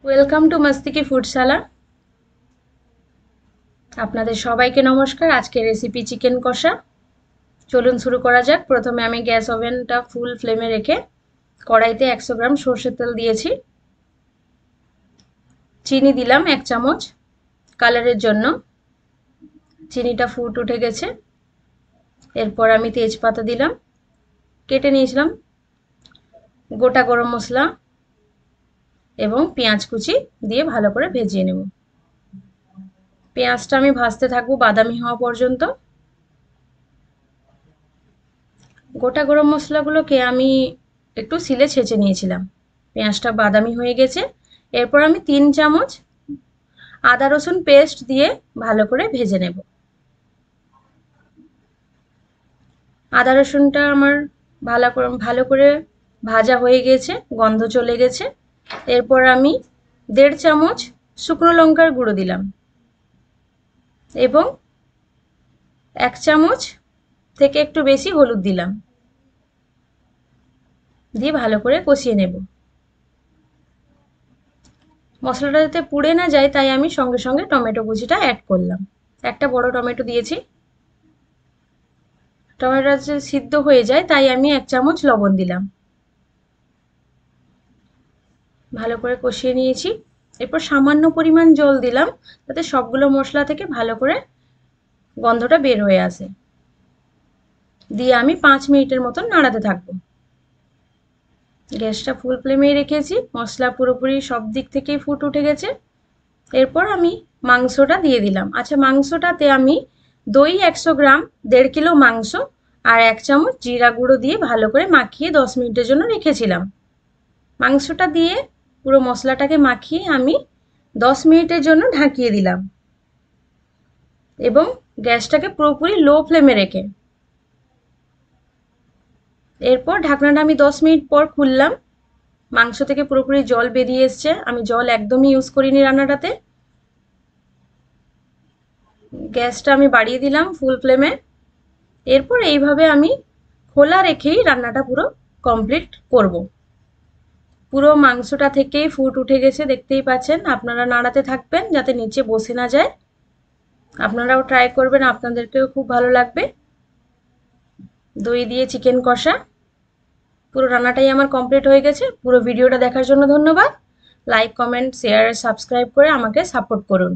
Welcome to মাস্তি কি ফুডশালা। আপনাদের সবাইকে নমস্কার। আজকে রেসিপি চিকেন কষা। চলুন শুরু করা যাক। প্রথমে আমি গ্যাস ওভেনটা ফুল ফ্লেমে রেখে কড়াইতে 100 গ্রাম সর্ষের তেল দিয়েছি। চিনি দিলাম 1 চামচ কালারের জন্য। চিনিটা ফুট উঠে গেছে। এরপর আমি তেজপাতা দিলাম, কেটে নিয়েছিলাম, গোটা গরম মশলা এবং পেঁয়াজ কুচি দিয়ে ভালো করে ভেজে নেব। পেঁয়াজটা আমি ভাজতে থাকবো বাদামি হওয়া পর্যন্ত। গোটা গরম মশলাগুলোকে আমি একটু শিলে ছেঁচে নিয়েছিলাম। পেঁয়াজটা বাদামি হয়ে গেছে। এরপর আমি 3 চামচ আদা রসুন পেস্ট দিয়ে ভালো করে ভেজে নেব। আদা রসুনটা আমার ভালো করে ভাজা হয়ে গেছে, গন্ধ চলে গেছে। এরপর আমি 1.5 চামচ শুকনো লঙ্কার গুঁড়ো দিলাম এবং 1 চামচ থেকে একটু বেশি হলুদ দিলাম, দিয়ে ভালো করে কষিয়ে নেব। মশলাটা যাতে পুড়ে না যায় তাই আমি সঙ্গে সঙ্গে টমেটো কুচিটা অ্যাড করলাম। একটা বড় টমেটো দিয়েছি। টমেটোটা যে সিদ্ধ হয়ে যায় তাই আমি 1 চামচ লবণ দিলাম। ভালো করে কষিয়ে নিয়েছি। এরপর সামান্য পরিমাণ জল দিলাম যাতে সবগুলো মশলা থেকে ভালো করে গন্ধটা বের হয়ে আসে। দিয়ে আমি 5 মিনিটের মতন নাড়াতে থাকবো। গ্যাসটা ফুল ফ্লেমেই রেখেছি। মশলা পুরোপুরি সব দিক থেকেই ফুট উঠে গেছে। এরপর আমি মাংসটা দিয়ে দিলাম। আচ্ছা, মাংসটাতে আমি দই 100 গ্রাম, 1.5 কিলো মাংস আর 1 চামচ জিরা গুঁড়ো দিয়ে ভালো করে মাখিয়ে 10 মিনিটের জন্য রেখেছিলাম। মাংসটা দিয়ে পুরো মশলাটাকে মাখিয়ে আমি 10 মিনিটের জন্য ঢাকিয়ে দিলাম এবং গ্যাসটাকে পুরোপুরি লো ফ্লেমে রেখে। এরপর ঢাকনাটা আমি 10 মিনিট পর খুললাম। মাংস থেকে পুরোপুরি জল বেরিয়ে এসছে। আমি জল একদমই ইউজ করিনি রান্নাটাতে। গ্যাসটা আমি বাড়িয়ে দিলাম ফুল ফ্লেমে। এরপর এইভাবে আমি খোলা রেখেই রান্নাটা পুরো কমপ্লিট করব। পুরো মাংসটা থেকেই ফুট উঠে গেছে, দেখতেই পাচ্ছেন। আপনারা নাড়াতে থাকবেন যাতে নিচে বসে না যায়। আপনারাও ট্রাই করবেন, আপনাদেরকেও খুব ভালো লাগবে। দই দিয়ে চিকেন কষা পুরো রান্নাটাই আমার কমপ্লিট হয়ে গেছে। পুরো ভিডিওটা দেখার জন্য ধন্যবাদ। লাইক, কমেন্ট, শেয়ার, সাবস্ক্রাইব করে আমাকে সাপোর্ট করুন।